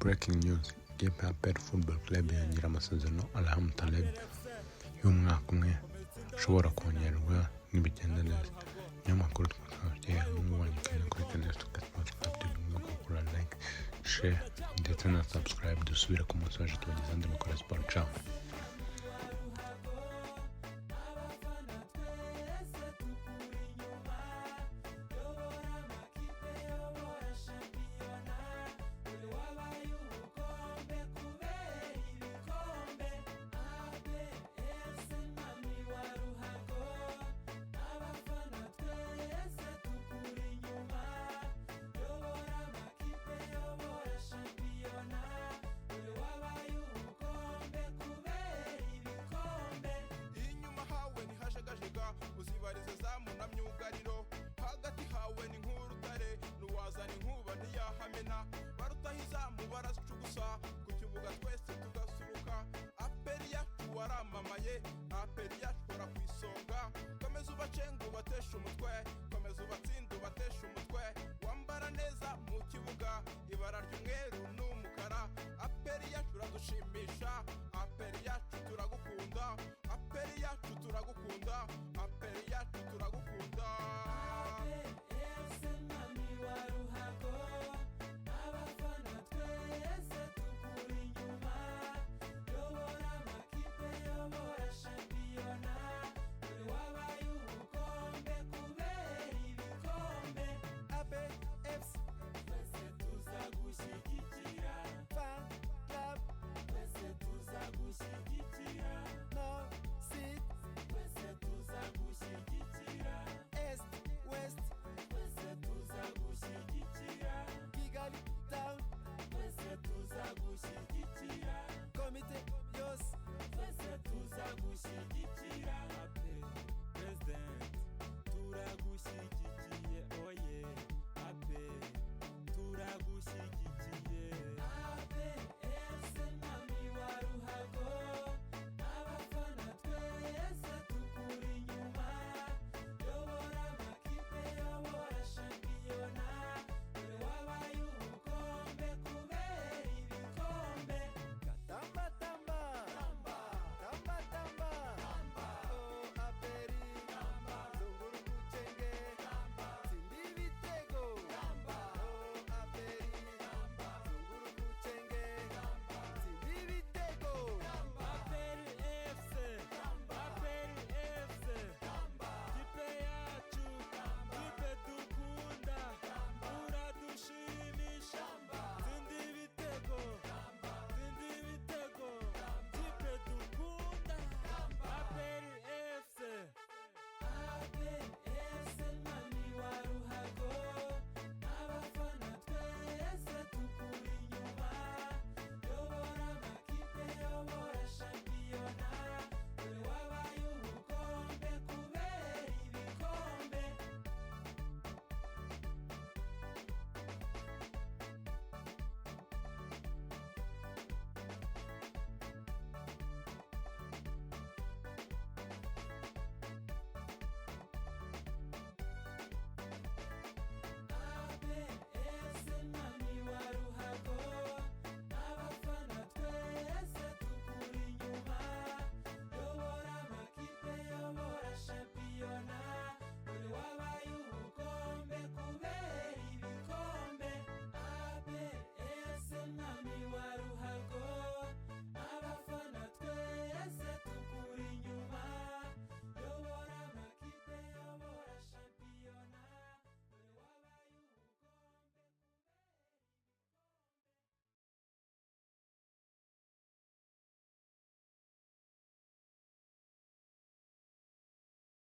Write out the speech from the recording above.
breaking news, ikipe ya APR Football Club yongera amasezerano Abderrahim Talib y'umwaka umwe ashobora kongerwa n'ibigenda neza. Niyo makuru twababwiye mubonye kuri channel tukakora like, share ndetse na subscribe. Dusubire ku munsi waje tubageza andi makuru ya sport. Ciao. uzibarize zamu na myugariro hagati hawe ni nk'urutare nuwazana inkuba ntiyahamena barutahizamu barazicugusa ku kibuga twese tugasuruka. APR yacu waramamaye, APR yacu hora ku isonga. Komeza ubacenga ubatesha umutwe, komeza ubatsinda ubatesha umutwe. Wambara neza mu kibuga ibara ry'umweru n'umukara. APR yacu uradushimisha, APR yacu turagukunda, APR yacu turagukunda, APR yacu turagukunda.